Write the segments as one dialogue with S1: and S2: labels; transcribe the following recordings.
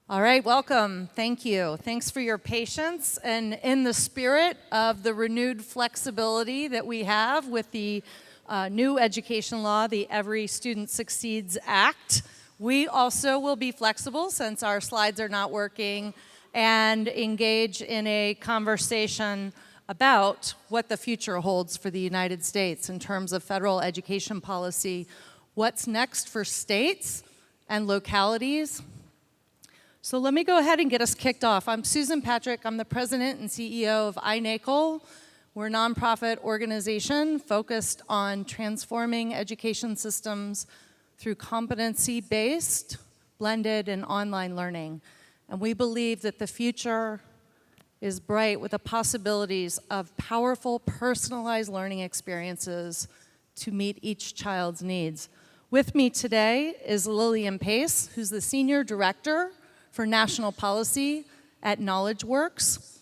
S1: All right, welcome. Thank you. Thanks for your patience. And in the spirit of the renewed flexibility that we have with the new education law, the Every Student Succeeds Act, we also will be flexible since our slides are not working and engage in a conversation about what the future holds for the United States in terms of federal education policy, what's next for states and localities. So let me go ahead and get us kicked off. I'm Susan Patrick. I'm the president and CEO of iNACOL. We're a nonprofit organization focused on transforming education systems through competency-based, blended, and online learning. And we believe that the future is bright with the possibilities of powerful, personalized learning experiences to meet each child's needs. With me today is Lillian Pace, who's the Senior Director for National Policy at KnowledgeWorks,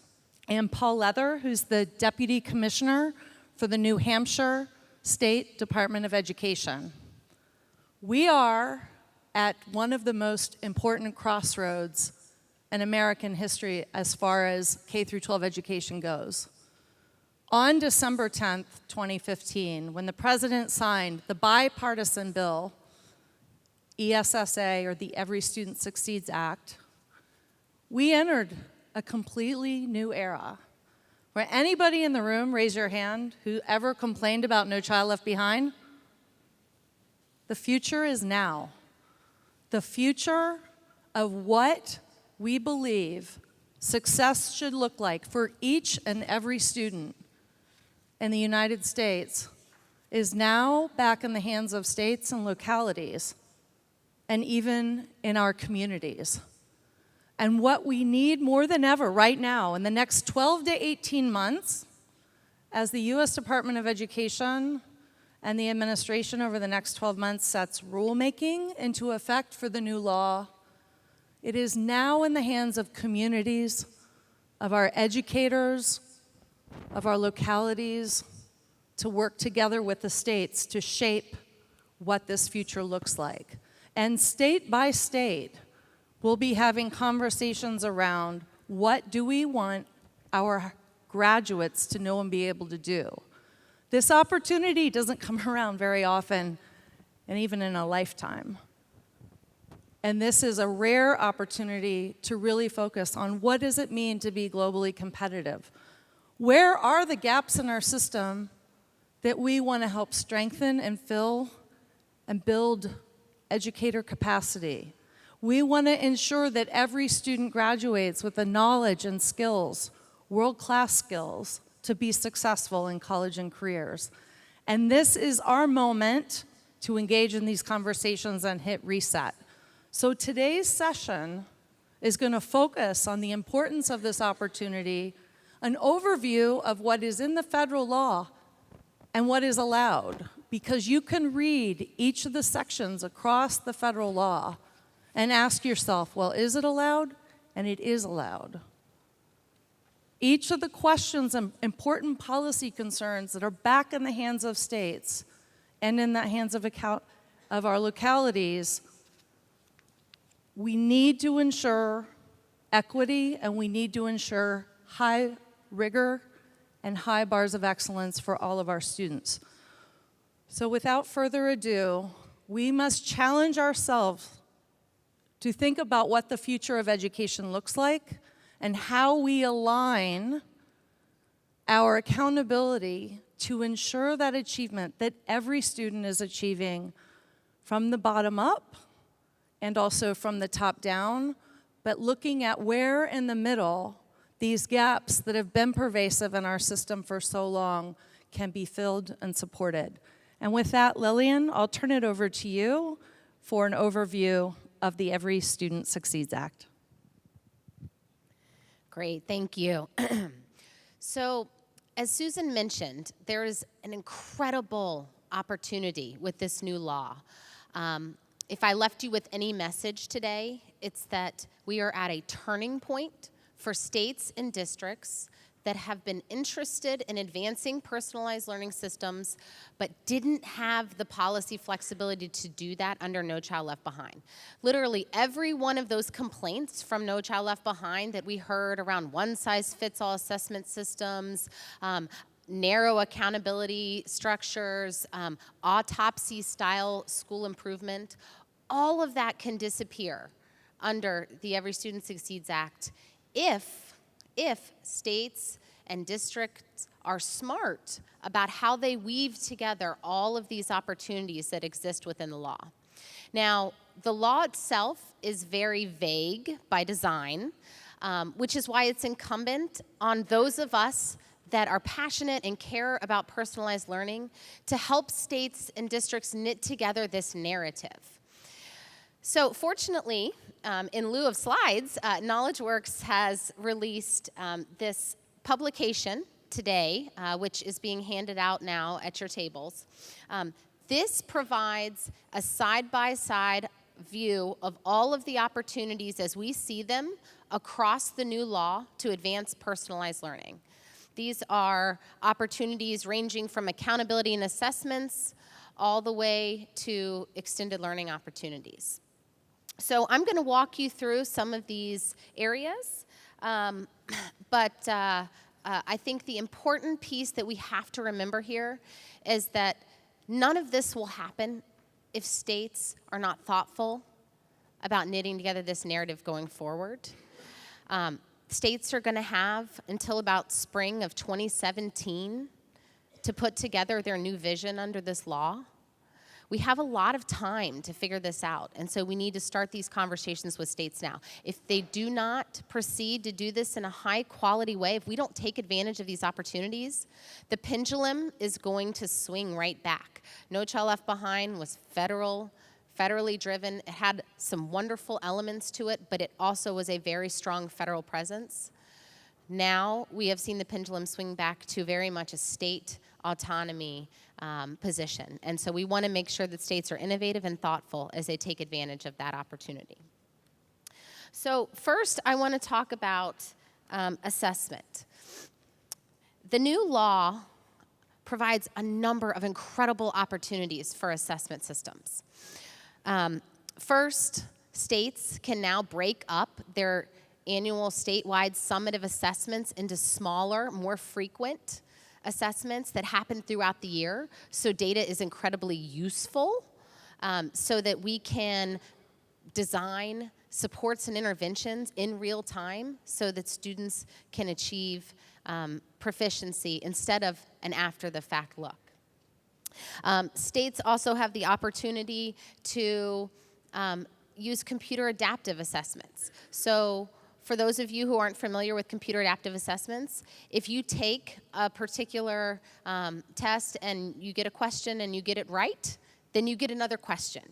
S1: and Paul Leather, who's the Deputy Commissioner for the New Hampshire State Department of Education. We are at one of the most important crossroads in American history as far as K-12 education goes. On December 10th, 2015, when the President signed the bipartisan bill, ESSA, or the Every Student Succeeds Act, we entered a completely new era. Where anybody in the room, raise your hand, who ever complained about No Child Left Behind? The future is now. The future of what we believe success should look like for each and every student in the United States is now back in the hands of states and localities, and even in our communities. And what we need more than ever right now, in the next 12 to 18 months, as the U.S. Department of Education and the administration over the next 12 months sets rulemaking into effect for the new law, it is now in the hands of communities, of our educators, of our localities, to work together with the states to shape what this future looks like. And state by state, we'll be having conversations around what do we want our graduates to know and be able to do. This opportunity doesn't come around very often, and even in a lifetime. And this is a rare opportunity to really focus on what does it mean to be globally competitive. Where are the gaps in our system that we want to help strengthen and fill and build educator capacity? We want to ensure that every student graduates with the knowledge and skills, world-class skills, to be successful in college and careers. And this is our moment to engage in these conversations and hit reset. So today's session is going to focus on the importance of this opportunity, an overview of what is in the federal law and what is allowed, because you can read each of the sections across the federal law and ask yourself, well, is it allowed? And it is allowed. Each of the questions and important policy concerns that are back in the hands of states and in the hands of our localities, we need to ensure equity, and we need to ensure high rigor and high bars of excellence for all of our students. So without further ado, we must challenge ourselves to think about what the future of education looks like and how we align our accountability to ensure that achievement that every student is achieving from the bottom up and also from the top down, but looking at where in the middle these gaps that have been pervasive in our system for so long can be filled and supported. And with that, Lillian, I'll turn it over to you for an overview of the Every Student Succeeds Act.
S2: Great, thank you. So, as Susan mentioned, there is an incredible opportunity with this new law. If I left you with any message today, it's that we are at a turning point for states and districts that have been interested in advancing personalized learning systems but didn't have the policy flexibility to do that under No Child Left Behind. Literally every one of those complaints from No Child Left Behind that we heard around one-size-fits-all assessment systems, narrow accountability structures, autopsy-style school improvement, all of that can disappear under the Every Student Succeeds Act if states and districts are smart about how they weave together all of these opportunities that exist within the law. Now, the law itself is very vague by design, which is why it's incumbent on those of us that are passionate and care about personalized learning to help states and districts knit together this narrative. So fortunately, in lieu of slides, KnowledgeWorks has released this publication today, which is being handed out now at your tables. This provides a side-by-side view of all of the opportunities as we see them across the new law to advance personalized learning. These are opportunities ranging from accountability and assessments all the way to extended learning opportunities. So I'm going to walk you through some of these areas, but I think the important piece that we have to remember here is that none of this will happen if states are not thoughtful about knitting together this narrative going forward. States are going to have until about spring of 2017 to put together their new vision under this law. We have a lot of time to figure this out, and so we need to start these conversations with states now. If they do not proceed to do this in a high-quality way, if we don't take advantage of these opportunities, the pendulum is going to swing right back. No Child Left Behind was federally driven. It had some wonderful elements to it, but it also was a very strong federal presence. Now we have seen the pendulum swing back to very much a state autonomy position. And so we want to make sure that states are innovative and thoughtful as they take advantage of that opportunity. So first, I want to talk about assessment. The new law provides a number of incredible opportunities for assessment systems. First, states can now break up their annual statewide summative assessments into smaller, more frequent assessments that happen throughout the year. So data is incredibly useful so that we can design supports and interventions in real time so that students can achieve proficiency instead of an after-the-fact look. States also have the opportunity to use computer adaptive assessments. So for those of you who aren't familiar with computer adaptive assessments, if you take a particular test and you get a question and you get it right, then you get another question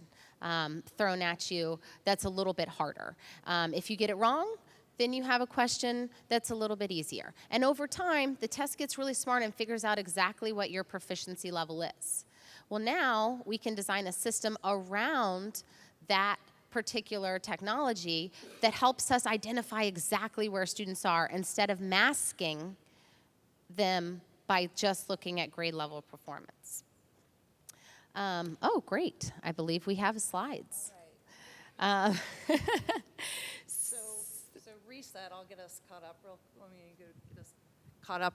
S2: thrown at you that's a little bit harder. If you get it wrong, then you have a question that's a little bit easier. And over time, the test gets really smart and figures out exactly what your proficiency level is. Well, now we can design a system around that particular technology that helps us identify exactly where students are instead of masking them by just looking at grade level performance. Oh, great. I believe we have slides.
S1: All right. So reset, I'll get us caught up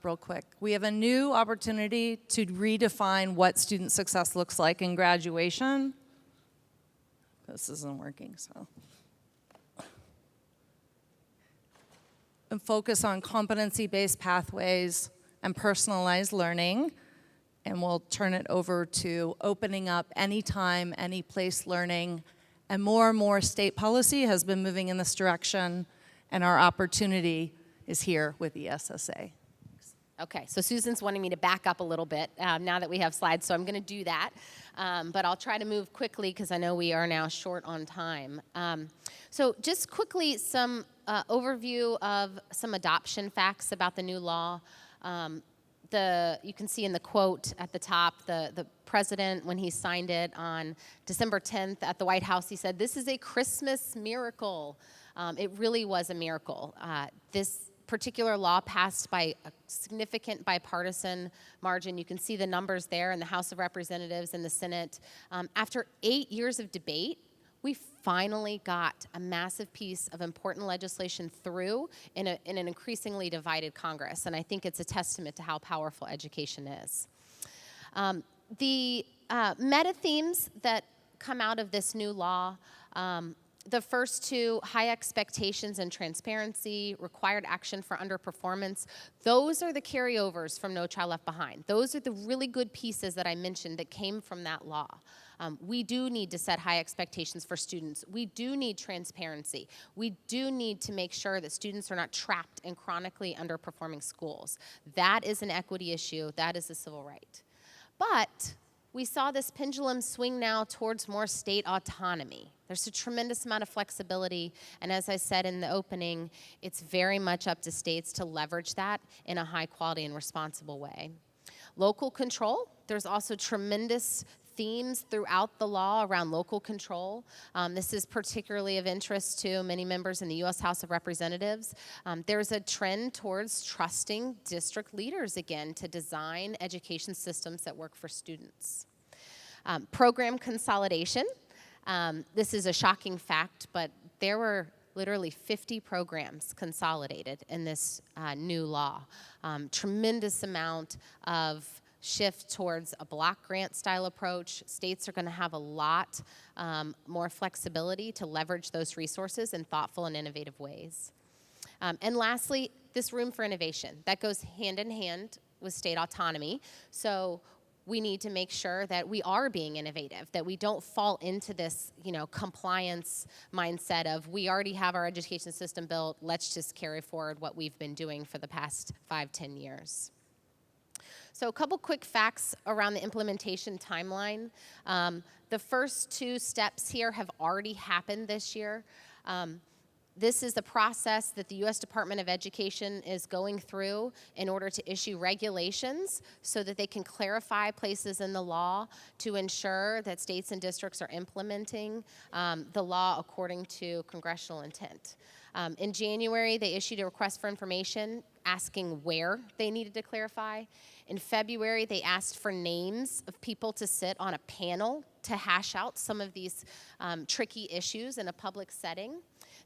S1: real quick. We have a new opportunity to redefine what student success looks like in graduation. This isn't working, so. And focus on competency-based pathways and personalized learning. And we'll turn it over to opening up anytime, any place learning. And more state policy has been moving in this direction, and our opportunity is here with ESSA.
S2: Okay, so Susan's wanting me to back up a little bit now that we have slides, so I'm going to do that. But I'll try to move quickly because I know we are now short on time. So just quickly, some overview of some adoption facts about the new law. You can see in the quote at the top, the president, when he signed it on December 10th at the White House, he said, "This is a Christmas miracle." It really was a miracle. particular law passed by a significant bipartisan margin. You can see the numbers there in the House of Representatives and the Senate. After 8 years of debate, we finally got a massive piece of important legislation through in an increasingly divided Congress, and I think it's a testament to how powerful education is. The meta themes that come out of this new law, the first two, high expectations and transparency, required action for underperformance, those are the carryovers from No Child Left Behind. Those are the really good pieces that I mentioned that came from that law. We do need to set high expectations for students. We do need transparency. We do need to make sure that students are not trapped in chronically underperforming schools. That is an equity issue. That is a civil right. But we saw this pendulum swing now towards more state autonomy. There's a tremendous amount of flexibility, and as I said in the opening, it's very much up to states to leverage that in a high quality and responsible way. Local control, there's also tremendous themes throughout the law around local control. This is particularly of interest to many members in the U.S. House of Representatives. There's a trend towards trusting district leaders again to design education systems that work for students. Program consolidation. This is a shocking fact, but there were literally 50 programs consolidated in this new law. Tremendous amount of shift towards a block grant style approach. States are going to have a lot more flexibility to leverage those resources in thoughtful and innovative ways. And lastly, this room for innovation. That goes hand in hand with state autonomy. So we need to make sure that we are being innovative, that we don't fall into this, compliance mindset of we already have our education system built, let's just carry forward what we've been doing for the past 5-10 years. So a couple quick facts around the implementation timeline. The first two steps here have already happened this year. This is the process that the U.S. Department of Education is going through in order to issue regulations so that they can clarify places in the law to ensure that states and districts are implementing the law according to congressional intent. In January, they issued a request for information asking where they needed to clarify. In February, they asked for names of people to sit on a panel to hash out some of these tricky issues in a public setting.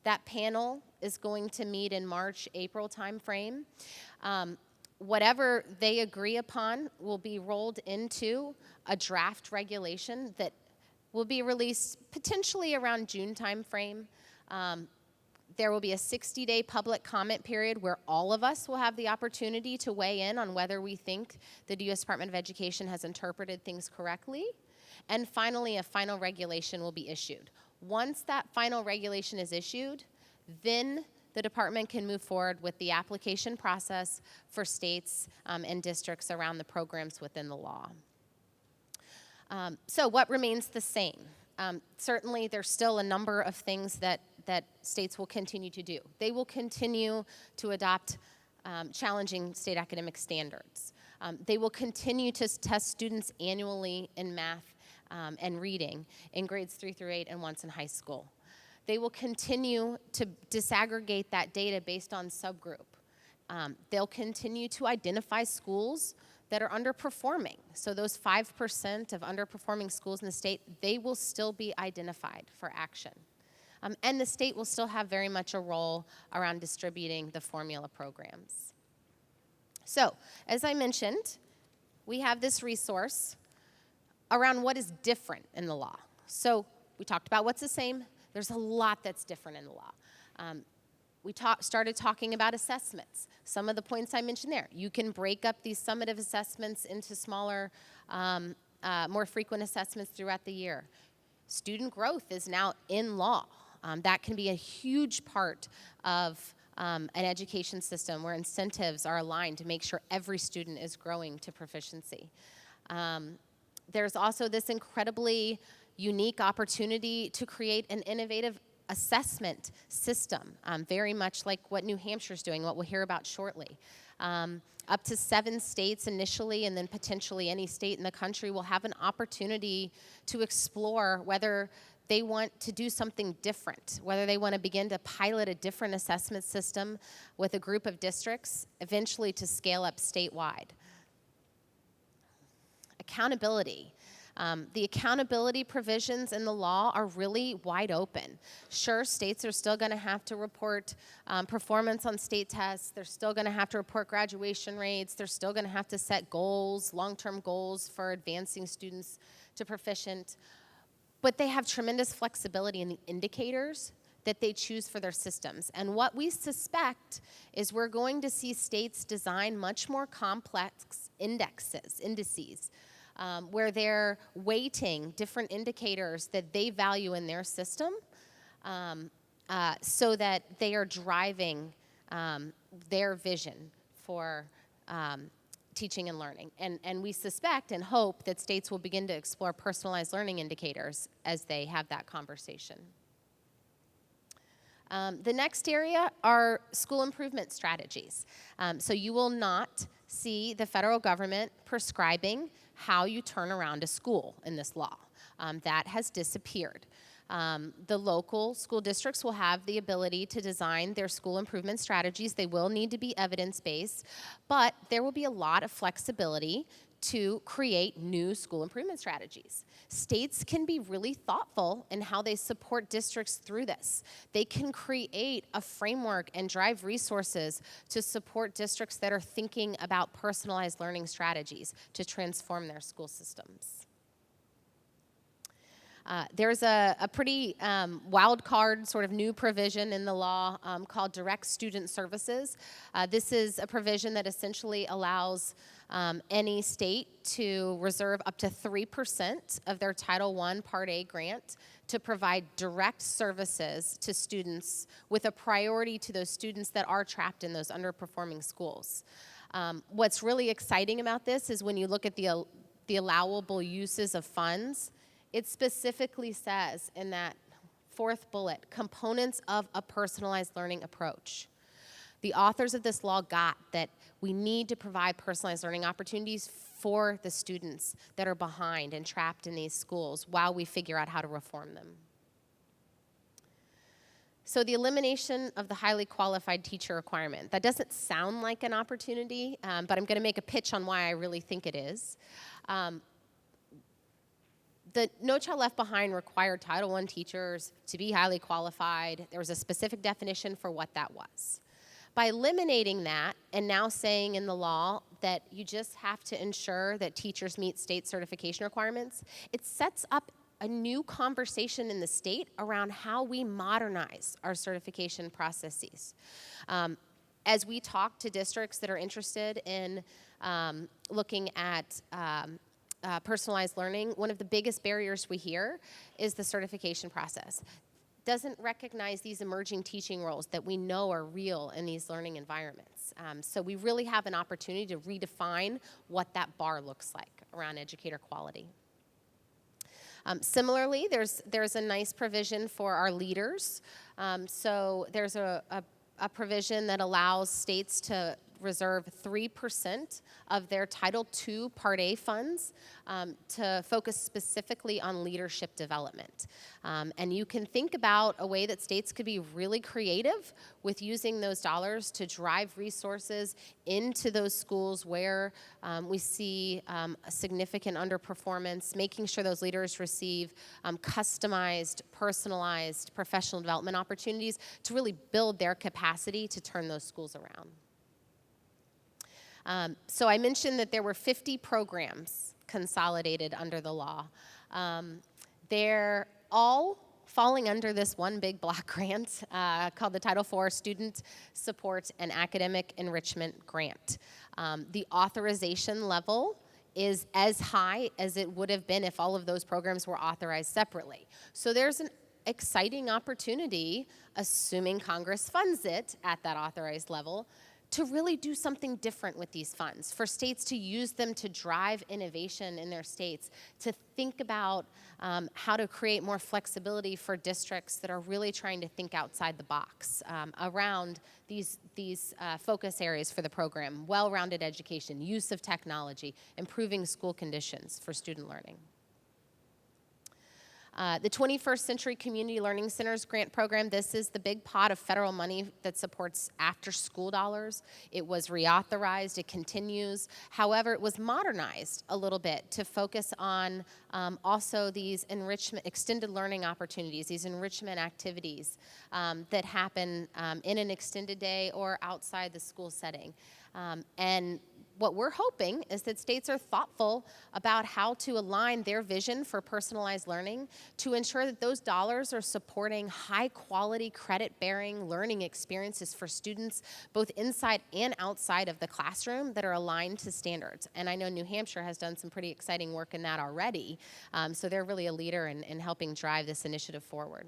S2: That panel is going to meet in March, April timeframe. Whatever they agree upon will be rolled into a draft regulation that will be released potentially around June timeframe. There will be a 60-day public comment period where all of us will have the opportunity to weigh in on whether we think the U.S. Department of Education has interpreted things correctly. And finally, a final regulation will be issued. Once that final regulation is issued, then the department can move forward with the application process for states and districts around the programs within the law. So what remains the same? Certainly, there's still a number of things that states will continue to do. They will continue to adopt challenging state academic standards. They will continue to test students annually in math and reading in grades 3 through 8 and once in high school. They will continue to disaggregate that data based on subgroup. They'll continue to identify schools that are underperforming. So those 5% of underperforming schools in the state, they will still be identified for action. And the state will still have very much a role around distributing the formula programs. So, as I mentioned, we have this resource around what is different in the law. So we talked about what's the same. There's a lot that's different in the law. We started talking about assessments. Some of the points I mentioned there. You can break up these summative assessments into smaller, more frequent assessments throughout the year. Student growth is now in law. That can be a huge part of an education system where incentives are aligned to make sure every student is growing to proficiency. There's also this incredibly unique opportunity to create an innovative assessment system, very much like what New Hampshire's doing, what we'll hear about shortly. Up to 7 states initially, and then potentially any state in the country will have an opportunity to explore whether they want to do something different, whether they want to begin to pilot a different assessment system with a group of districts, eventually to scale up statewide. Accountability. The accountability provisions in the law are really wide open. Sure, states are still going to have to report performance on state tests. They're still going to have to report graduation rates. They're still going to have to set goals, long-term goals for advancing students to proficient. But they have tremendous flexibility in the indicators that they choose for their systems. And what we suspect is we're going to see states design much more complex indices, where they're weighting different indicators that they value in their system so that they are driving their vision for teaching and learning. And we suspect and hope that states will begin to explore personalized learning indicators as they have that conversation. The next area are school improvement strategies. So you will not see the federal government prescribing how you turn around a school in this law. That has disappeared. The local school districts will have the ability to design their school improvement strategies. They will need to be evidence-based, but there will be a lot of flexibility to create new school improvement strategies. States can be really thoughtful in how they support districts through this. They can create a framework and drive resources to support districts that are thinking about personalized learning strategies to transform their school systems. There's a pretty wild card sort of new provision in the law called direct student services. This is a provision that essentially allows any state to reserve up to 3% of their Title I Part A grant to provide direct services to students with a priority to those students that are trapped in those underperforming schools. What's really exciting about this is when you look at the allowable uses of funds, it specifically says in that fourth bullet, components of a personalized learning approach. The authors of this law got that we need to provide personalized learning opportunities for the students that are behind and trapped in these schools while we figure out how to reform them. So the elimination of the highly qualified teacher requirement. That doesn't sound like an opportunity, but I'm going to make a pitch on why I really think it is. The No Child Left Behind required Title I teachers to be highly qualified. There was a specific definition for what that was. By eliminating that and now saying in the law that you just have to ensure that teachers meet state certification requirements, it sets up a new conversation in the state around how we modernize our certification processes. As we talk to districts that are interested in looking at personalized learning, one of the biggest barriers we hear is the certification process. Doesn't recognize these emerging teaching roles that we know are real in these learning environments. So we really have an opportunity to redefine what that bar looks like around educator quality. Similarly, there's a nice provision for our leaders. So there's a provision that allows states to reserve 3% of their Title II Part A funds to focus specifically on leadership development. And you can think about a way that states could be really creative with using those dollars to drive resources into those schools where we see a significant underperformance, making sure those leaders receive customized, personalized professional development opportunities to really build their capacity to turn those schools around. So I mentioned that there were 50 programs consolidated under the law. They're all falling under this one big block grant called the Title IV Student Support and Academic Enrichment Grant. The authorization level is as high as it would have been if all of those programs were authorized separately. So there's an exciting opportunity, assuming Congress funds it at that authorized level, to really do something different with these funds, for states to use them to drive innovation in their states, to think about how to create more flexibility for districts that are really trying to think outside the box around these focus areas for the program: well-rounded education, use of technology, improving school conditions for student learning. The 21st Century Community Learning Centers grant program, this is the big pot of federal money that supports after-school dollars. It was reauthorized, it continues. However, it was modernized a little bit to focus on also these enrichment, extended learning opportunities, these enrichment activities that happen in an extended day or outside the school setting. And what we're hoping is that states are thoughtful about how to align their vision for personalized learning to ensure that those dollars are supporting high-quality, credit-bearing learning experiences for students both inside and outside of the classroom that are aligned to standards. And I know New Hampshire has done some pretty exciting work in that already, so they're really a leader in helping drive this initiative forward.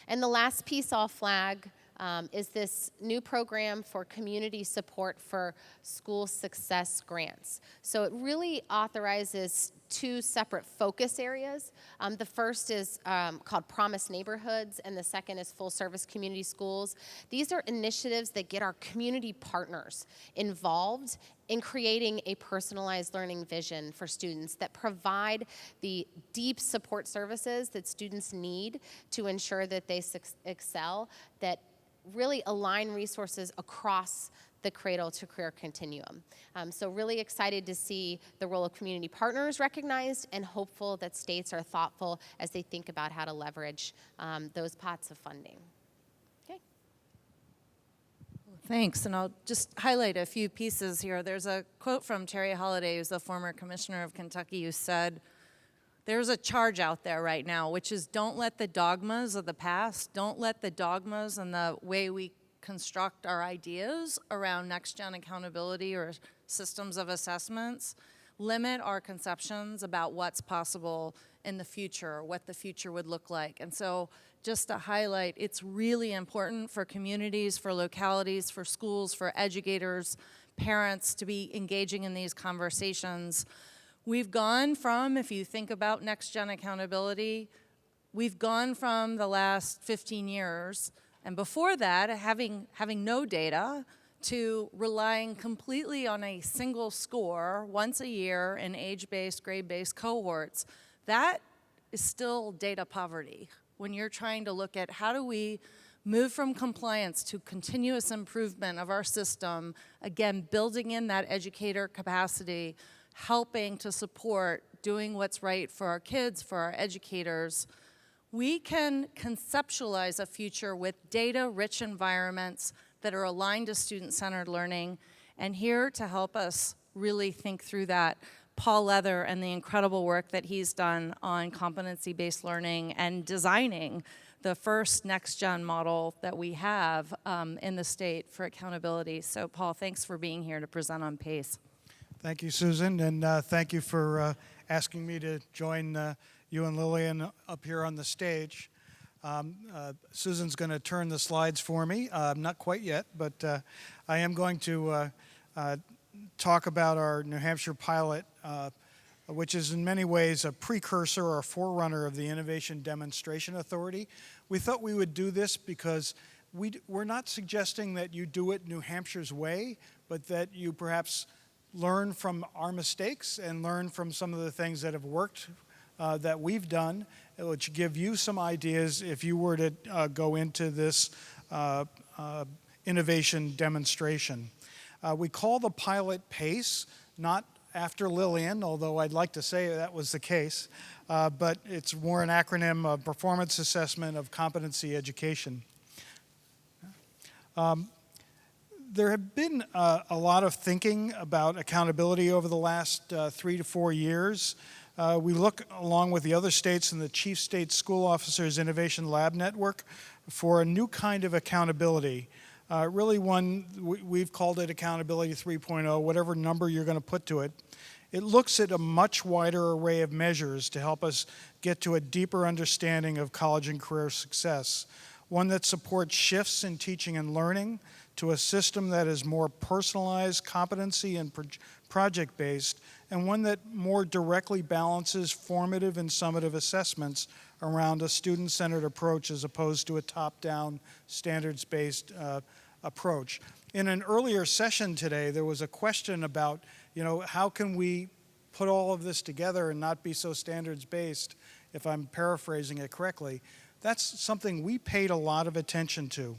S2: And the last piece I'll flag is this new program for community support for school success grants. So it really authorizes two separate focus areas. The first is called Promise Neighborhoods, and the second is Full Service Community Schools. These are initiatives that get our community partners involved in creating a personalized learning vision for students that provide the deep support services that students need to ensure that they excel, that really align resources across the cradle to career continuum. So really excited to see the role of community partners recognized and hopeful that states are thoughtful as they think about how to leverage those pots of funding. Okay.
S1: Thanks, and I'll just highlight a few pieces here. There's a quote from Terry Holliday, who's the former commissioner of Kentucky, who said, "There's a charge out there right now, which is don't let the dogmas of the past, don't let the dogmas and the way we construct our ideas around next-gen accountability or systems of assessments limit our conceptions about what's possible in the future, what the future would look like." And so just to highlight, it's really important for communities, for localities, for schools, for educators, parents to be engaging in these conversations. We've gone from, if you think about next-gen accountability, we've gone from the last 15 years, and before that, having no data, to relying completely on a single score once a year in age-based, grade-based cohorts. That is still data poverty. When you're trying to look at how do we move from compliance to continuous improvement of our system, again, building in that educator capacity, helping to support doing what's right for our kids, for our educators, we can conceptualize a future with data-rich environments that are aligned to student-centered learning. And here to help us really think through that, Paul Leather and the incredible work that he's done on competency-based learning and designing the first next-gen model that we have in the state for accountability. So Paul, thanks for being here to present on PACE.
S3: Thank you, Susan, and thank you for asking me to join you and Lillian up here on the stage. Susan's going to turn the slides for me. Not quite yet, but I am going to talk about our New Hampshire Pilot, which is in many ways a precursor or a forerunner of the Innovation Demonstration Authority. We thought we would do this because we're not suggesting that you do it New Hampshire's way, but that you perhaps learn from our mistakes and learn from some of the things that have worked that we've done, which give you some ideas if you were to go into this innovation demonstration. We call the pilot PACE, not after Lillian, although I'd like to say that was the case, but it's more an acronym of Performance Assessment of Competency Education. There have been a lot of thinking about accountability over the last 3 to 4 years. We look, along with the other states and the Chief State School Officers Innovation Lab Network, for a new kind of accountability. Really one, we've called it Accountability 3.0, whatever number you're going to put to it. It looks at a much wider array of measures to help us get to a deeper understanding of college and career success. One that supports shifts in teaching and learning to a system that is more personalized, competency, and project-based, and one that more directly balances formative and summative assessments around a student-centered approach as opposed to a top-down, standards-based approach. In an earlier session today, there was a question about, how can we put all of this together and not be so standards-based? if I'm paraphrasing it correctly. That's something we paid a lot of attention to.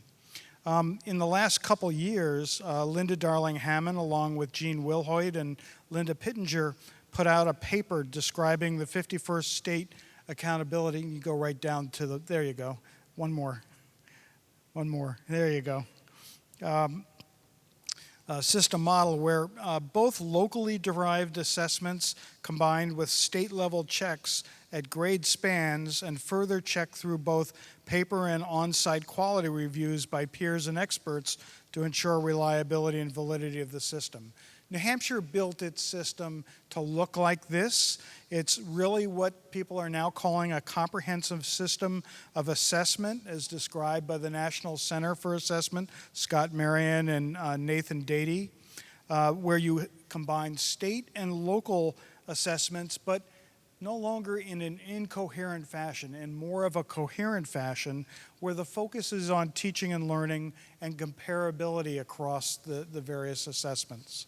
S3: In the last couple years, Linda Darling-Hammond, along with Jean Wilhoit and Linda Pittenger, put out a paper describing the 51st state accountability. You go right down to the, there you go. One more, there you go. System model where both locally derived assessments combined with state-level checks at grade spans and further checked through both paper and on-site quality reviews by peers and experts to ensure reliability and validity of the system. New Hampshire built its system to look like this. It's really what people are now calling a comprehensive system of assessment, as described by the National Center for Assessment, Scott Marion and Nathan Dady, where you combine state and local assessments, but no longer in an incoherent fashion, in more of a coherent fashion, where the focus is on teaching and learning and comparability across the various assessments.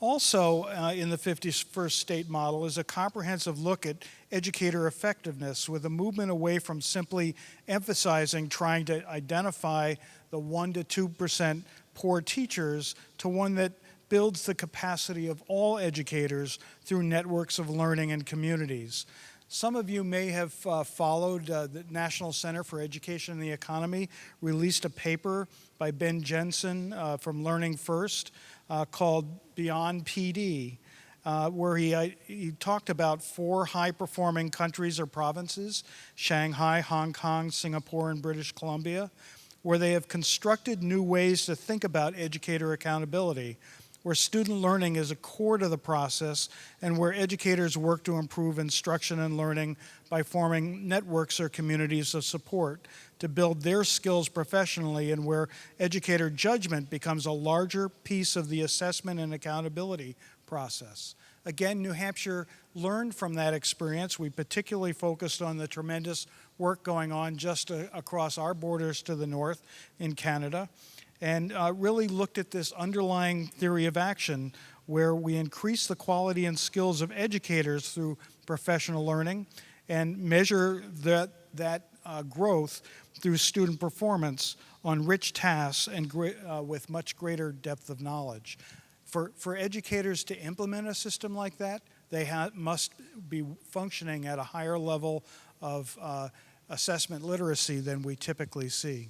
S3: Also, in the 51st state model is a comprehensive look at educator effectiveness with a movement away from simply emphasizing trying to identify the 1% to 2% poor teachers to one that builds the capacity of all educators through networks of learning and communities. Some of you may have followed the National Center for Education and the Economy released a paper by Ben Jensen from Learning First called Beyond PD, where he talked about 4 high-performing countries or provinces, Shanghai, Hong Kong, Singapore, and British Columbia, where they have constructed new ways to think about educator accountability, where student learning is a core to the process and where educators work to improve instruction and learning by forming networks or communities of support to build their skills professionally, and where educator judgment becomes a larger piece of the assessment and accountability process. Again, New Hampshire learned from that experience. We particularly focused on the tremendous work going on just across our borders to the north in Canada, and really looked at this underlying theory of action where we increase the quality and skills of educators through professional learning and measure that growth through student performance on rich tasks and with much greater depth of knowledge. For educators to implement a system like that, they must be functioning at a higher level of assessment literacy than we typically see.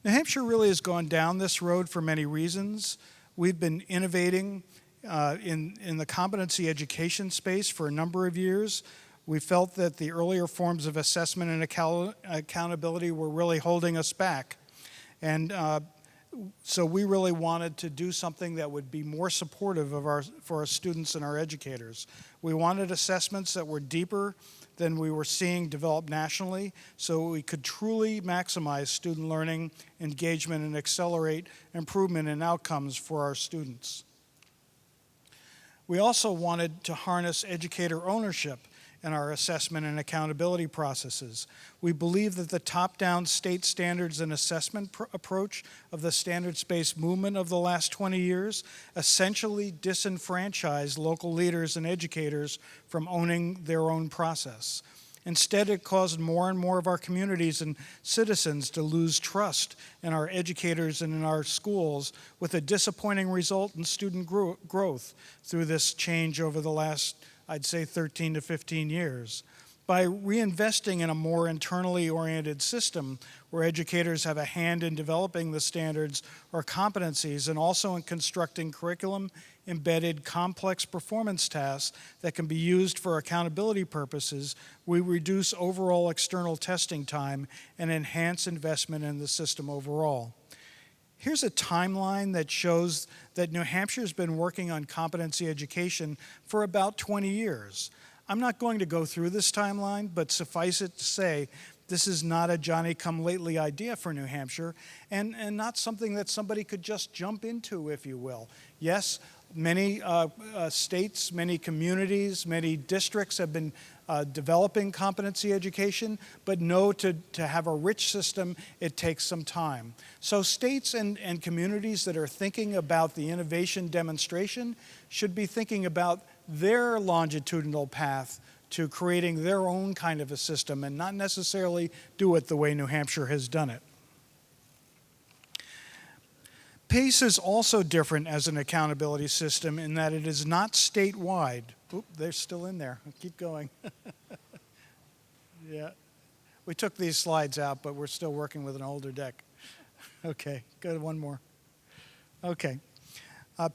S3: New Hampshire really has gone down this road for many reasons. We've been innovating in the competency education space for a number of years. We felt that the earlier forms of assessment and accountability were really holding us back. And so we really wanted to do something that would be more supportive for our students and our educators. We wanted assessments that were deeper than we were seeing developed nationally, so we could truly maximize student learning, engagement, and accelerate improvement in outcomes for our students. We also wanted to harness educator ownership in our assessment and accountability processes. We believe that the top-down state standards and assessment approach of the standards-based movement of the last 20 years essentially disenfranchised local leaders and educators from owning their own process. Instead, it caused more and more of our communities and citizens to lose trust in our educators and in our schools, with a disappointing result in student growth through this change over the last, I'd say, 13 to 15 years. By reinvesting in a more internally oriented system where educators have a hand in developing the standards or competencies and also in constructing curriculum-embedded complex performance tasks that can be used for accountability purposes, we reduce overall external testing time and enhance investment in the system overall. Here's a timeline that shows that New Hampshire's been working on competency education for about 20 years. I'm not going to go through this timeline, but suffice it to say, this is not a Johnny-come-lately idea for New Hampshire, and not something that somebody could just jump into, if you will. Yes, many states, many communities, many districts have been developing competency education, but know to have a rich system, it takes some time. So states and communities that are thinking about the innovation demonstration should be thinking about their longitudinal path to creating their own kind of a system and not necessarily do it the way New Hampshire has done it. PACE is also different as an accountability system in that it is not statewide. Oop, they're still in there. Keep going. Yeah. We took these slides out, but we're still working with an older deck. Okay, go to one more. Okay.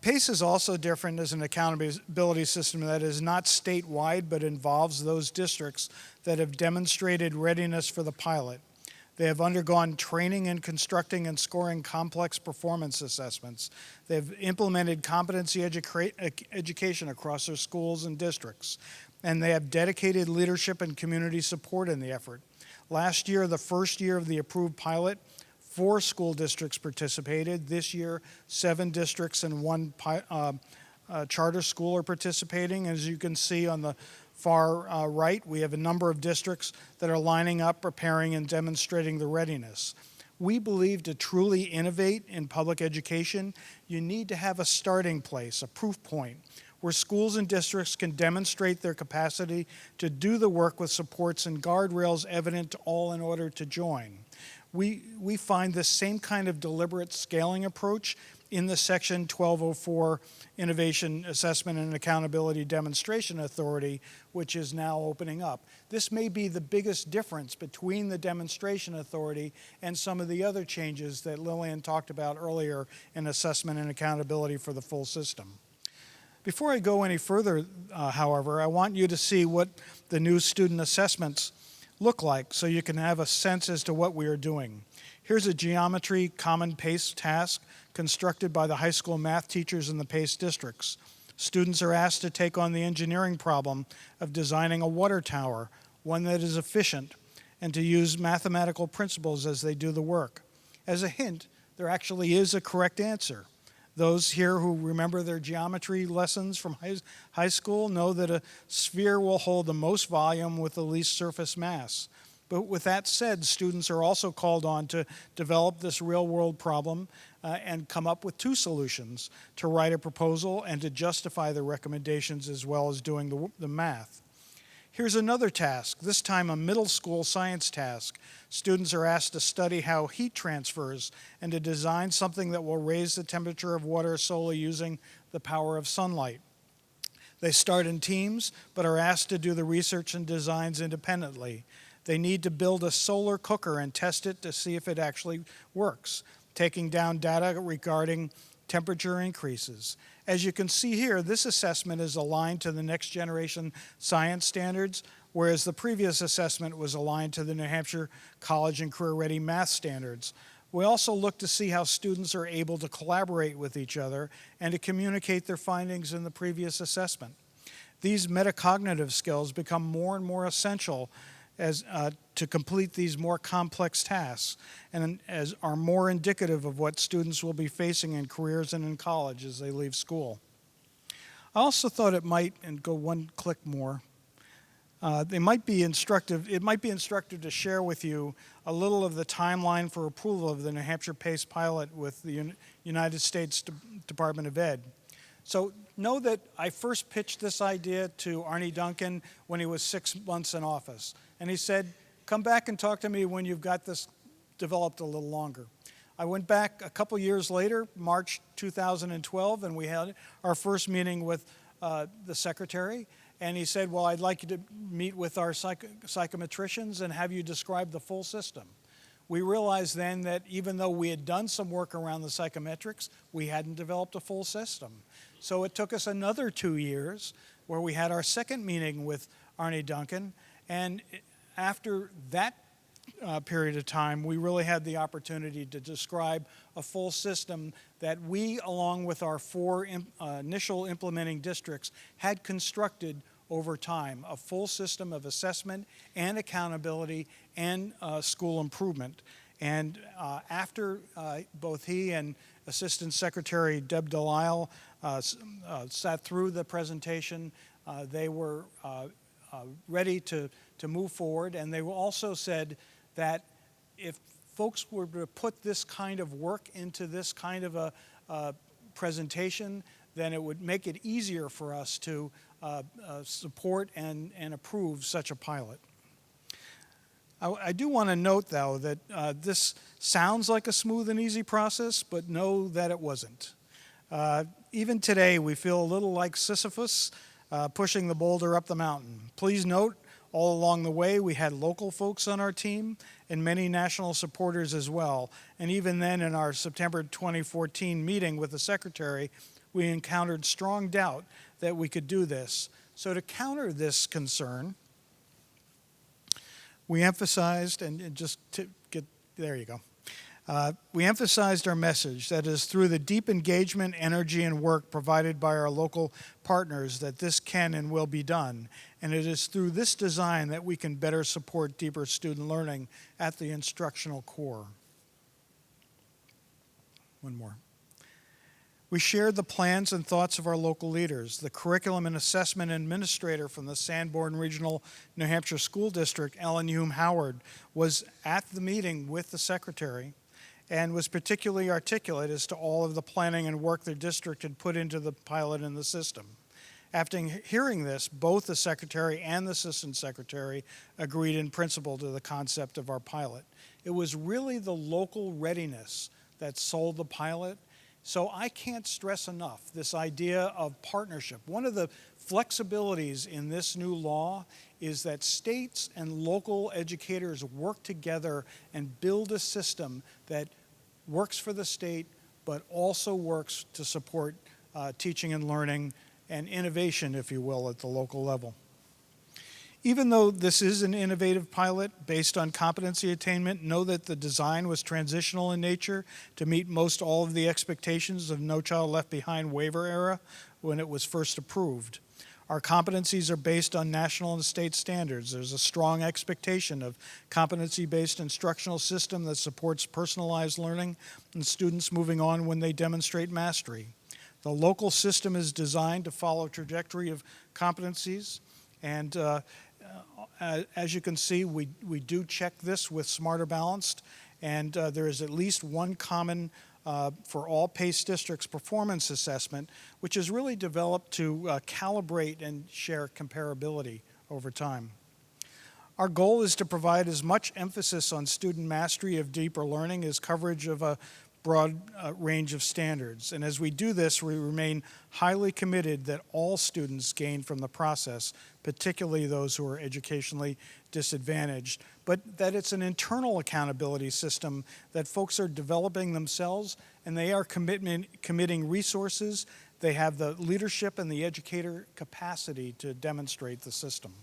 S3: PACE is also different as an accountability system that is not statewide, but involves those districts that have demonstrated readiness for the pilot. They have undergone training in constructing and scoring complex performance assessments. They've implemented competency education across their schools and districts. And they have dedicated leadership and community support in the effort. Last year, the first year of the approved pilot, 4 school districts participated. This year, 7 districts and 1 charter school are participating. As you can see on the far right, we have a number of districts that are lining up, preparing, and demonstrating the readiness. We believe to truly innovate in public education, you need to have a starting place, a proof point, where schools and districts can demonstrate their capacity to do the work with supports and guardrails evident to all in order to join. We find this same kind of deliberate scaling approach in the Section 1204 Innovation Assessment and Accountability Demonstration Authority, which is now opening up. This may be the biggest difference between the demonstration authority and some of the other changes that Lillian talked about earlier in assessment and accountability for the full system. Before I go any further, however, I want you to see what the new student assessments look like so you can have a sense as to what we are doing. Here's a geometry common PACE task constructed by the high school math teachers in the PACE districts. Students are asked to take on the engineering problem of designing a water tower, one that is efficient, and to use mathematical principles as they do the work. As a hint, there actually is a correct answer. Those here who remember their geometry lessons from high school know that a sphere will hold the most volume with the least surface mass. But with that said, students are also called on to develop this real-world problem and come up with 2 solutions, to write a proposal and to justify the recommendations as well as doing the math. Here's another task, this time a middle school science task. Students are asked to study how heat transfers and to design something that will raise the temperature of water solely using the power of sunlight. They start in teams, but are asked to do the research and designs independently. They need to build a solar cooker and test it to see if it actually works, taking down data regarding temperature increases. As you can see here, this assessment is aligned to the next generation science standards, whereas the previous assessment was aligned to the New Hampshire College and Career Ready math standards. We also look to see how students are able to collaborate with each other and to communicate their findings in the previous assessment. These metacognitive skills become more and more essential as to complete these more complex tasks and as are more indicative of what students will be facing in careers and in college as they leave school. I also thought it might, and go one click more, it might be instructive to share with you a little of the timeline for approval of the New Hampshire PACE pilot with the United States Department of Ed. So know that I first pitched this idea to Arnie Duncan when he was 6 months in office. And he said, come back and talk to me when you've got this developed a little longer. I went back a couple years later, March 2012, and we had our first meeting with the secretary. And he said, well, I'd like you to meet with our psychometricians and have you describe the full system. We realized then that even though we had done some work around the psychometrics, we hadn't developed a full system. So it took us another 2 years where we had our second meeting with Arnie Duncan. And after that period of time, we really had the opportunity to describe a full system that we, along with our 4 initial implementing districts, had constructed over time, a full system of assessment and accountability and school improvement. And after both he and Assistant Secretary Deb Delisle sat through the presentation, they were ready to move forward, and they also said that if folks were to put this kind of work into this kind of a presentation, then it would make it easier for us to support and approve such a pilot. I do want to note, though, that this sounds like a smooth and easy process, but know that it wasn't. Even today, we feel a little like Sisyphus pushing the boulder up the mountain. Please note, all along the way, we had local folks on our team and many national supporters as well. And even then, in our September 2014 meeting with the Secretary, we encountered strong doubt that we could do this. So to counter this concern, we emphasized, and just to get, there you go. We emphasized our message that is through the deep engagement, energy, and work provided by our local partners that this can and will be done. And it is through this design that we can better support deeper student learning at the instructional core. One more. We shared the plans and thoughts of our local leaders. The curriculum and assessment administrator from the Sanborn Regional New Hampshire School District, Ellen Hume Howard, was at the meeting with the Secretary and was particularly articulate as to all of the planning and work their district had put into the pilot and the system. After hearing this, both the Secretary and the Assistant Secretary agreed in principle to the concept of our pilot. It was really the local readiness that sold the pilot. So I can't stress enough this idea of partnership. One of the flexibilities in this new law is that states and local educators work together and build a system that works for the state, but also works to support teaching and learning and innovation, if you will, at the local level. Even though this is an innovative pilot based on competency attainment, know that the design was transitional in nature to meet most all of the expectations of No Child Left Behind waiver era when it was first approved. Our competencies are based on national and state standards. There's a strong expectation of competency-based instructional system that supports personalized learning and students moving on when they demonstrate mastery. The local system is designed to follow a trajectory of competencies, and as you can see, we do check this with Smarter Balanced, and there is at least one common for all PACE districts performance assessment, which is really developed to calibrate and share comparability over time. Our goal is to provide as much emphasis on student mastery of deeper learning as coverage of a broad range of standards. And as we do this, we remain highly committed that all students gain from the process, particularly those who are educationally disadvantaged, but that it's an internal accountability system that folks are developing themselves, and they are committing resources. They have the leadership and the educator capacity to demonstrate the system.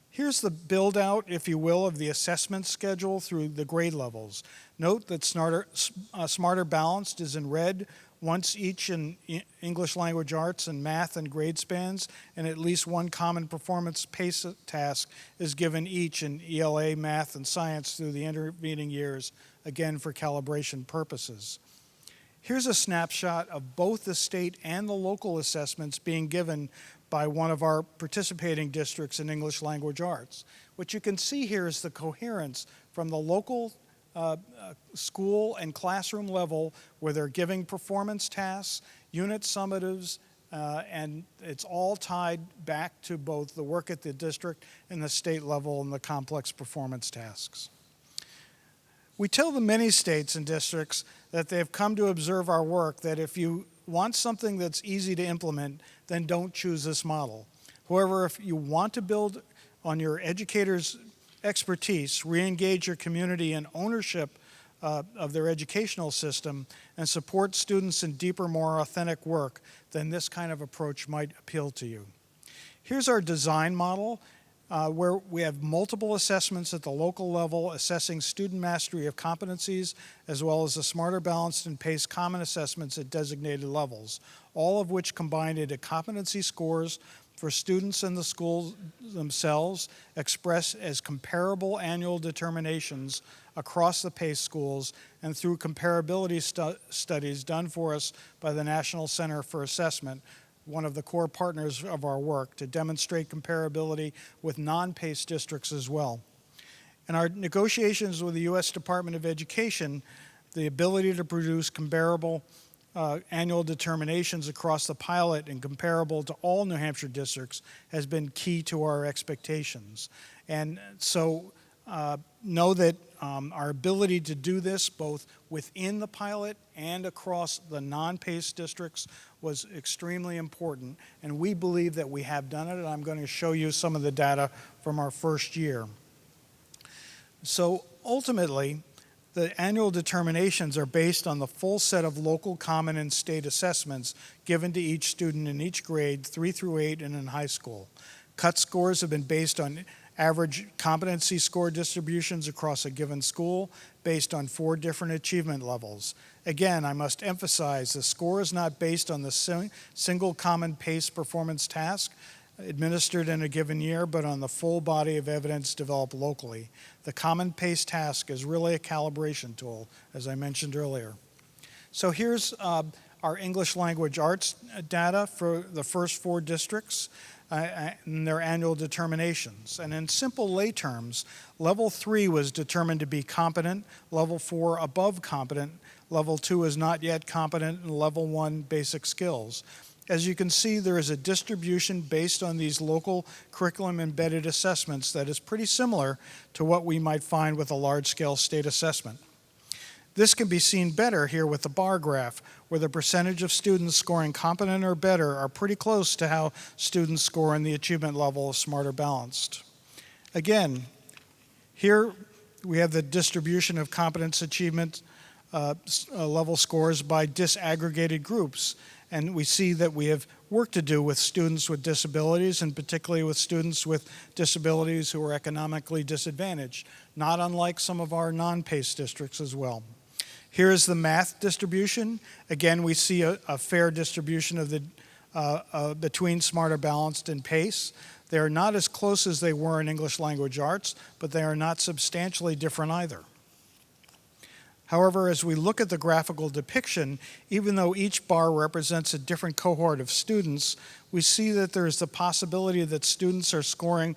S3: Here's the build out, if you will, of the assessment schedule through the grade levels. Note that Smarter Balanced is in red once each in English language arts and math and grade spans, and at least one common performance PACE task is given each in ELA, math, and science through the intervening years, again for calibration purposes. Here's a snapshot of both the state and the local assessments being given by one of our participating districts in English language arts. What you can see here is the coherence from the local school and classroom level where they're giving performance tasks, unit summatives, and it's all tied back to both the work at the district and the state level and the complex performance tasks. We tell the many states and districts that they've come to observe our work that if you want something that's easy to implement, then don't choose this model. However, if you want to build on your educators' expertise, re-engage your community in ownership of their educational system, and support students in deeper, more authentic work, then this kind of approach might appeal to you. Here's our design model, where we have multiple assessments at the local level, assessing student mastery of competencies, as well as the Smarter Balanced and PACE common assessments at designated levels, all of which combine into competency scores for students in the schools themselves, expressed as comparable annual determinations across the PACE schools and through comparability studies done for us by the National Center for Assessment, one of the core partners of our work, to demonstrate comparability with non-PACE districts as well. In our negotiations with the U.S. Department of Education, the ability to produce comparable annual determinations across the pilot and comparable to all New Hampshire districts has been key to our expectations. And so know that our ability to do this both within the pilot and across the non-PACE districts was extremely important, and we believe that we have done it, and I'm going to show you some of the data from our first year. So ultimately, the annual determinations are based on the full set of local, common, and state assessments given to each student in each grade, 3 through 8, and in high school. Cut scores have been based on average competency score distributions across a given school based on 4 different achievement levels. Again, I must emphasize the score is not based on the single common PACE performance task administered in a given year, but on the full body of evidence developed locally. The common PACE task is really a calibration tool, as I mentioned earlier. So here's our English language arts data for the first 4 districts and their annual determinations. And in simple lay terms, level 3 was determined to be competent, level 4 above competent, level 2 is not yet competent, and level 1 basic skills. As you can see, there is a distribution based on these local curriculum embedded assessments that is pretty similar to what we might find with a large-scale state assessment. This can be seen better here with the bar graph, where the percentage of students scoring competent or better are pretty close to how students score in the achievement level of Smart or Balanced. Again, here we have the distribution of competence achievement level scores by disaggregated groups. And we see that we have work to do with students with disabilities, and particularly with students with disabilities who are economically disadvantaged, not unlike some of our non-PACE districts as well. Here is the math distribution. Again, we see a fair distribution of the between Smart or Balanced and PACE. They are not as close as they were in English language arts, but they are not substantially different either. However, as we look at the graphical depiction, even though each bar represents a different cohort of students, we see that there is the possibility that students are scoring,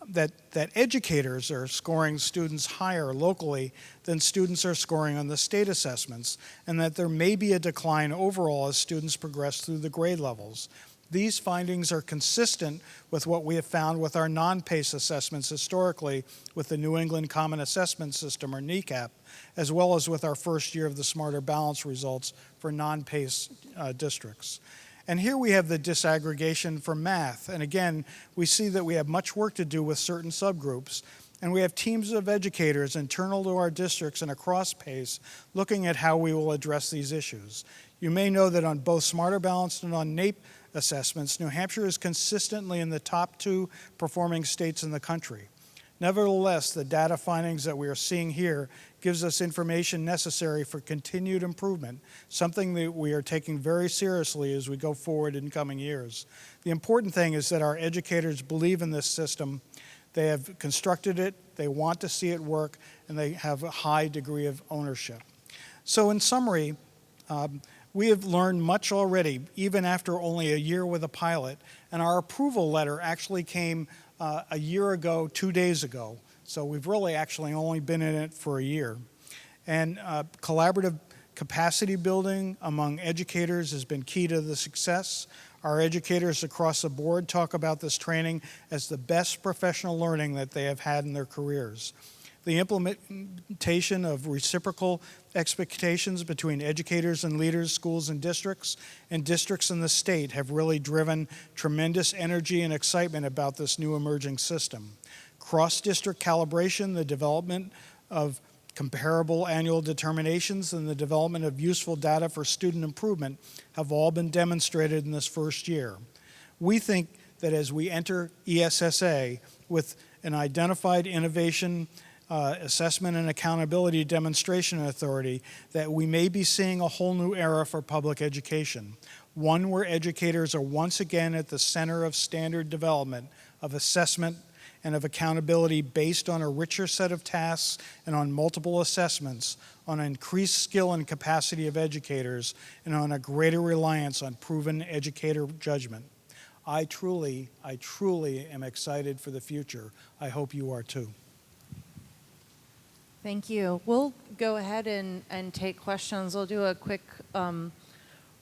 S3: that educators are scoring students higher locally than students are scoring on the state assessments, and that there may be a decline overall as students progress through the grade levels. These findings are consistent with what we have found with our non-PACE assessments historically with the New England Common Assessment System, or NECAP, as well as with our first year of the Smart or Balanced results for non-PACE districts. And here we have the disaggregation for math. And again, we see that we have much work to do with certain subgroups. And we have teams of educators internal to our districts and across PACE looking at how we will address these issues. You may know that on both Smart or Balanced and on NAEP assessments, New Hampshire is consistently in the top 2 performing states in the country. Nevertheless, the data findings that we are seeing here gives us information necessary for continued improvement, something that we are taking very seriously as we go forward in coming years. The important thing is that our educators believe in this system. They have constructed it, they want to see it work, and they have a high degree of ownership. So in summary, we have learned much already, even after only a year with a pilot, and our approval letter actually came a year ago, 2 days ago. So we've really actually only been in it for a year. And collaborative capacity building among educators has been key to the success. Our educators across the board talk about this training as the best professional learning that they have had in their careers. The implementation of reciprocal expectations between educators and leaders, schools and districts in the state have really driven tremendous energy and excitement about this new emerging system. Cross-district calibration, the development of comparable annual determinations, and the development of useful data for student improvement have all been demonstrated in this first year. We think that as we enter ESSA with an identified innovation assessment and accountability demonstration authority, that we may be seeing a whole new era for public education, one where educators are once again at the center of standard development, of assessment, and of accountability based on a richer set of tasks and on multiple assessments, on increased skill and capacity of educators, and on a greater reliance on proven educator judgment. I truly am excited for the future. I hope you are too.
S1: Thank you. We'll go ahead and take questions. We'll do a quick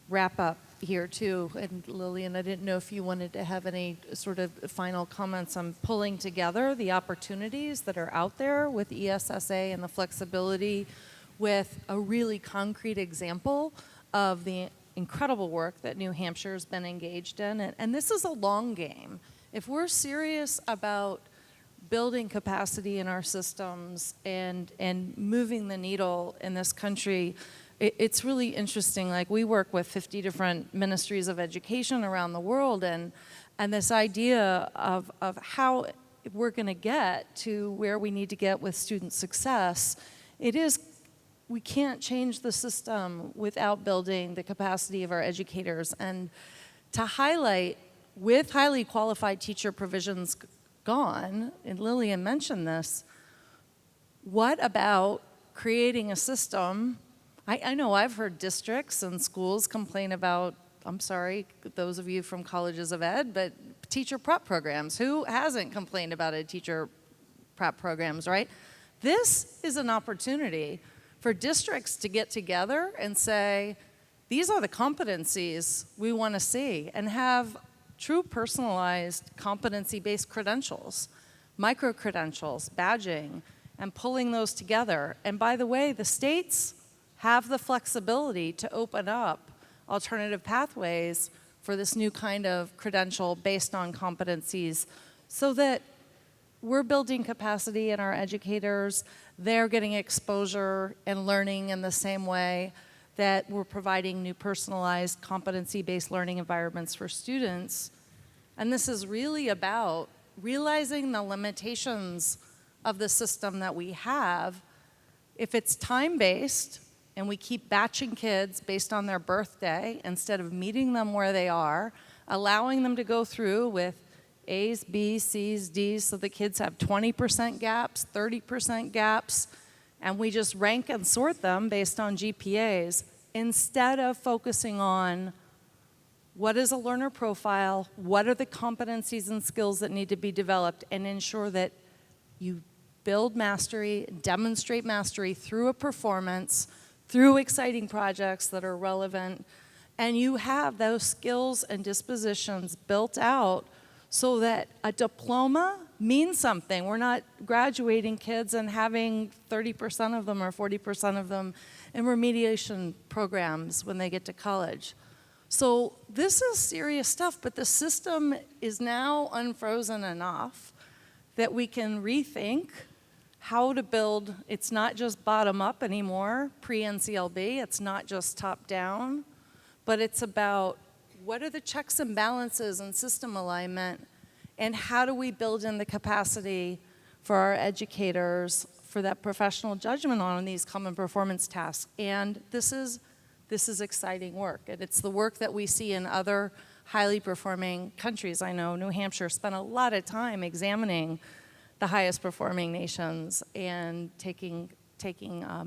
S1: wrap up here too. And Lillian, I didn't know if you wanted to have any sort of final comments on pulling together the opportunities that are out there with ESSA and the flexibility with a really concrete example of the incredible work that New Hampshire's been engaged in. And this is a long game. If we're serious about building capacity in our systems and moving the needle in this country, it's really interesting. Like, we work with 50 different ministries of education around the world, and this idea of how we're going to get to where we need to get with student success, we can't change the system without building the capacity of our educators. And to highlight, with highly qualified teacher provisions gone, and Lillian mentioned this, what about creating a system? I know I've heard districts and schools complain about, I'm sorry, those of you from colleges of ed, but teacher prep programs. Who hasn't complained about teacher prep programs, right? This is an opportunity for districts to get together and say, these are the competencies we want to see, and have true personalized competency-based credentials, micro-credentials, badging, and pulling those together. And by the way, the states have the flexibility to open up alternative pathways for this new kind of credential based on competencies, so that we're building capacity in our educators, they're getting exposure and learning in the same way that we're providing new personalized competency-based learning environments for students. And this is really about realizing the limitations of the system that we have. If it's time-based and we keep batching kids based on their birthday instead of meeting them where they are, allowing them to go through with A's, B's, C's, D's, so the kids have 20% gaps, 30% gaps, and we just rank and sort them based on GPAs, instead of focusing on what is a learner profile, what are the competencies and skills that need to be developed, and ensure that you build mastery, demonstrate mastery through a performance, through exciting projects that are relevant, and you have those skills and dispositions built out so that a diploma means something. We're not graduating kids and having 30% of them or 40% of them in remediation programs when they get to college. So this is serious stuff, but the system is now unfrozen enough that we can rethink how to build. It's not just bottom up anymore, pre-NCLB, it's not just top down, but it's about what are the checks and balances and system alignment, and how do we build in the capacity for our educators for that professional judgment on these common performance tasks. And this is exciting work, and it's the work that we see in other highly performing countries. I know New Hampshire spent a lot of time examining the highest performing nations and taking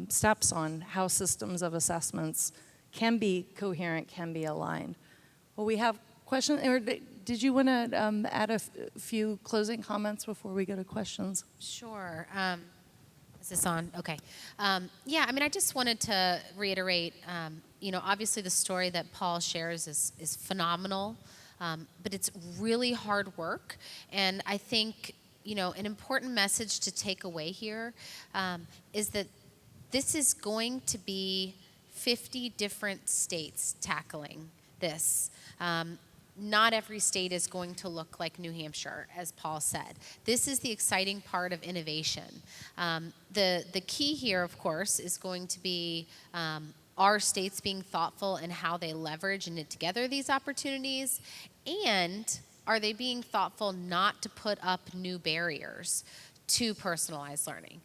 S1: steps on how systems of assessments can be coherent, can be aligned. Well, we have questions, or did you want to add a few closing comments before we go to questions?
S2: Sure. Is this on? Okay. Yeah, I mean, I just wanted to reiterate, obviously the story that Paul shares is phenomenal, but it's really hard work. And I think, an important message to take away here is that this is going to be 50 different states tackling this. Not every state is going to look like New Hampshire, as Paul said. This is the exciting part of innovation. The key here, of course, is going to be are states being thoughtful in how they leverage and knit together these opportunities, and are they being thoughtful not to put up new barriers to personalized learning?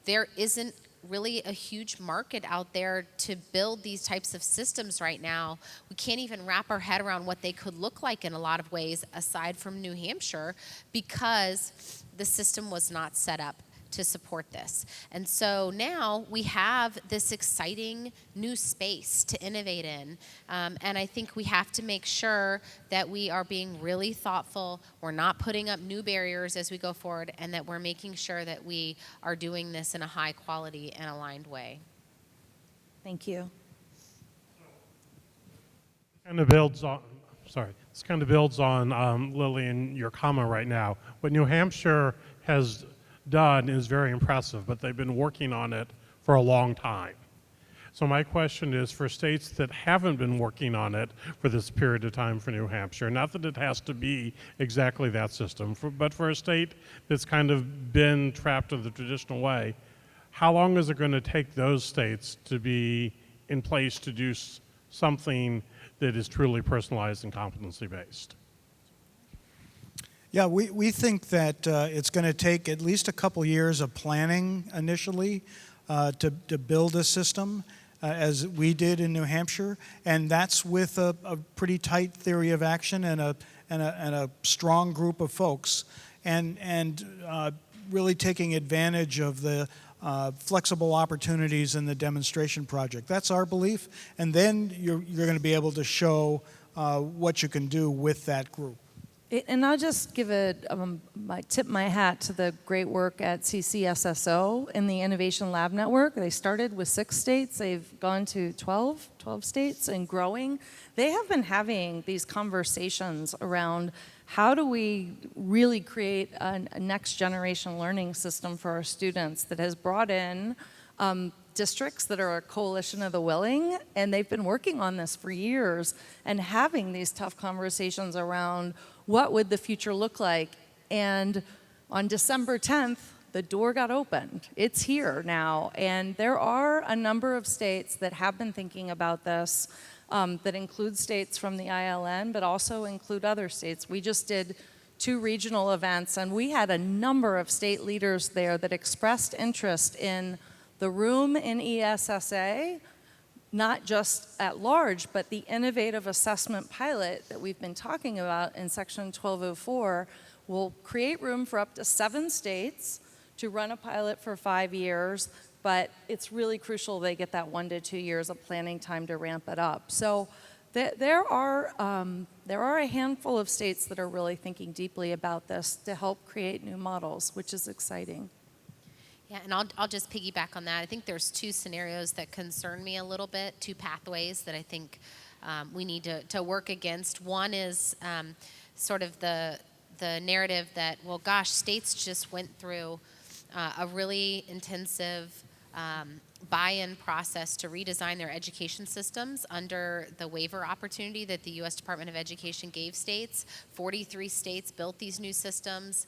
S2: There isn't really a huge market out there to build these types of systems right now. We can't even wrap our head around what they could look like in a lot of ways aside from New Hampshire, because the system was not set up to support this. And so now we have this exciting new space to innovate in. And I think we have to make sure that we are being really thoughtful, we're not putting up new barriers as we go forward, and that we're making sure that we are doing this in a high quality and aligned way.
S1: Thank you.
S4: Kind of builds on, sorry, this kind of builds on Lillian, your comment right now. What New Hampshire has done is very impressive, but they've been working on it for a long time. So my question is, for states that haven't been working on it for this period of time for New Hampshire, not that it has to be exactly that system, but for a state that's kind of been trapped in the traditional way, how long is it going to take those states to be in place to do something that is truly personalized and competency-based?
S3: Yeah, we think that it's going to take at least a couple years of planning initially to build a system, as we did in New Hampshire, and that's with a pretty tight theory of action and a strong group of folks, and really taking advantage of the flexible opportunities in the demonstration project. That's our belief, and then you're going to be able to show what you can do with that group.
S1: And I'll just give tip my hat to the great work at CCSSO in the Innovation Lab Network. They started with 6 states. They've gone to 12 states and growing. They have been having these conversations around how do we really create a next generation learning system for our students that has brought in districts that are a coalition of the willing, and they've been working on this for years and having these tough conversations around what would the future look like. And on December 10th, the door got opened. It's here now, and there are a number of states that have been thinking about this, that include states from the ILN, but also include other states. We just did 2 regional events, and we had a number of state leaders there that expressed interest in the room in ESSA, not just at large, but the innovative assessment pilot that we've been talking about in Section 1204 will create room for up to 7 states to run a pilot for 5 years, but it's really crucial they get that 1 to 2 years of planning time to ramp it up. So there are a handful of states that are really thinking deeply about this to help create new models, which is exciting.
S2: Yeah, and I'll just piggyback on that. I think there's 2 scenarios that concern me a little bit, 2 pathways that I think we need to work against. One is sort of the narrative that, well, gosh, states just went through a really intensive buy-in process to redesign their education systems under the waiver opportunity that the U.S. Department of Education gave states. 43 states built these new systems.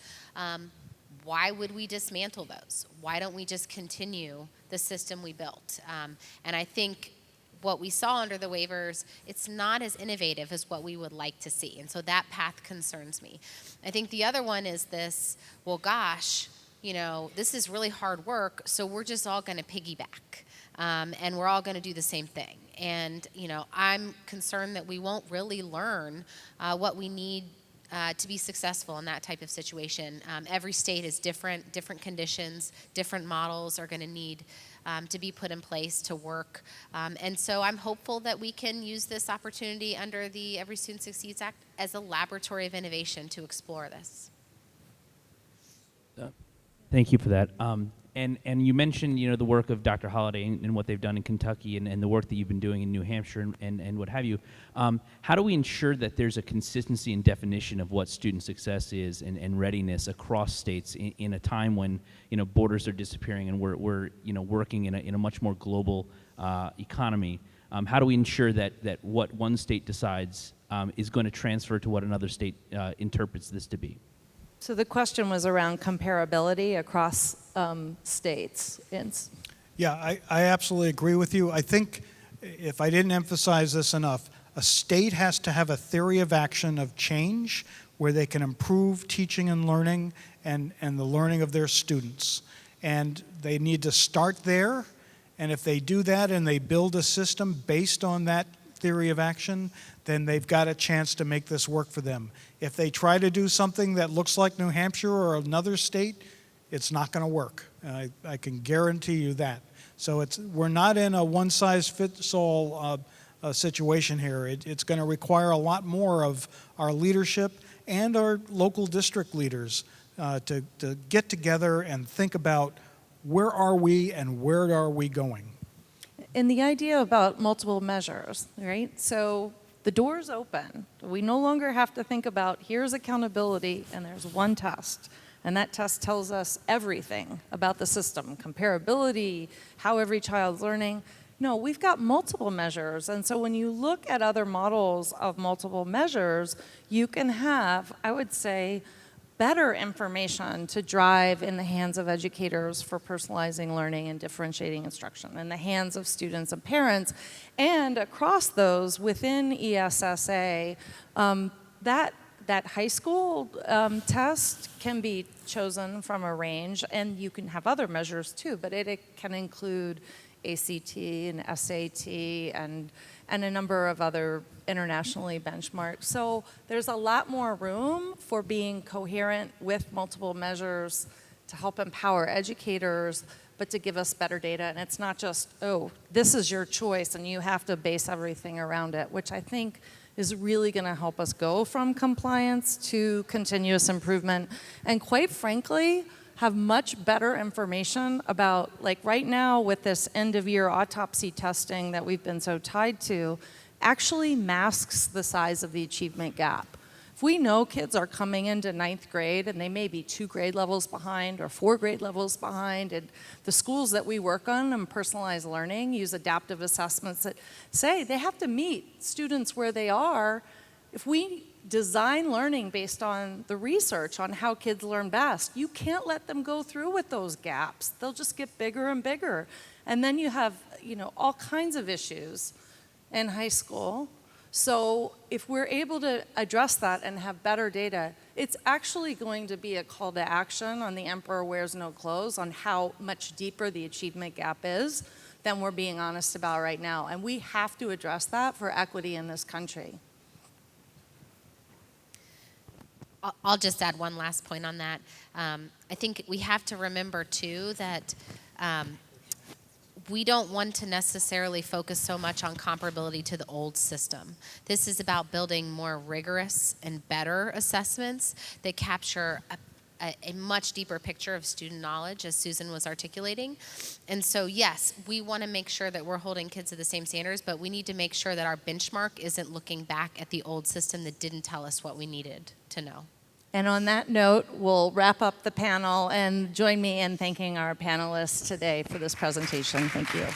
S2: Why would we dismantle those? Why don't we just continue the system we built? And I think what we saw under the waivers, it's not as innovative as what we would like to see. And so that path concerns me. I think the other one is this, well, gosh, you know, this is really hard work, so we're just all going to piggyback. And we're all going to do the same thing. And, you know, I'm concerned that we won't really learn what we need to be successful in that type of situation. Every state is different conditions, different models are going to need to be put in place to work. And so I'm hopeful that we can use this opportunity under the Every Student Succeeds Act as a laboratory of innovation to explore this.
S5: Thank you for that. And you mentioned, you know, the work of Dr. Holliday and what they've done in Kentucky and the work that you've been doing in New Hampshire and what have you. How do we ensure that there's a consistency and definition of what student success is and readiness across states in a time when, you know, borders are disappearing and we're you know, working in a much more global economy? How do we ensure that what one state decides is going to transfer to what another state interprets this to be?
S1: So the question was around comparability across states.
S3: Yeah, I absolutely agree with you. I think, if I didn't emphasize this enough, a state has to have a theory of action of change where they can improve teaching and learning and the learning of their students. And they need to start there, and if they do that and they build a system based on that theory of action, then they've got a chance to make this work for them. If they try to do something that looks like New Hampshire or another state, it's not going to work. I can guarantee you that. So we're not in a one-size-fits-all situation here. It's going to require a lot more of our leadership and our local district leaders to get together and think about where are we and where are we going.
S1: And the idea about multiple measures, right? So the door's open. We no longer have to think about here's accountability and there's one test. And that test tells us everything about the system, comparability, how every child's learning. No, we've got multiple measures. And so when you look at other models of multiple measures, you can have, I would say, better information to drive in the hands of educators for personalizing learning and differentiating instruction, in the hands of students and parents, and across those within ESSA, that high school test can be chosen from a range, and you can have other measures too, but it can include ACT and SAT and a number of other internationally benchmarked. So there's a lot more room for being coherent with multiple measures to help empower educators, but to give us better data. And it's not just, oh, this is your choice and you have to base everything around it, which I think is really going to help us go from compliance to continuous improvement. And quite frankly, have much better information about, like right now with this end of year autopsy testing that we've been so tied to, actually masks the size of the achievement gap. If we know kids are coming into 9th grade and they may be 2 grade levels behind or 4 grade levels behind, and the schools that we work on in personalized learning use adaptive assessments that say they have to meet students where they are. If we design learning based on the research on how kids learn best, you can't let them go through with those gaps. They'll just get bigger and bigger. And then you have, all kinds of issues in high school. So if we're able to address that and have better data, it's actually going to be a call to action on the emperor wears no clothes on how much deeper the achievement gap is than we're being honest about right now. And we have to address that for equity in this country.
S2: I'll just add one last point on that. I think we have to remember, too, that we don't want to necessarily focus so much on comparability to the old system. This is about building more rigorous and better assessments that capture a much deeper picture of student knowledge, as Susan was articulating. And so, yes, we want to make sure that we're holding kids to the same standards, but we need to make sure that our benchmark isn't looking back at the old system that didn't tell us what we needed to know.
S1: And on that note, we'll wrap up the panel and join me in thanking our panelists today for this presentation. Thank you.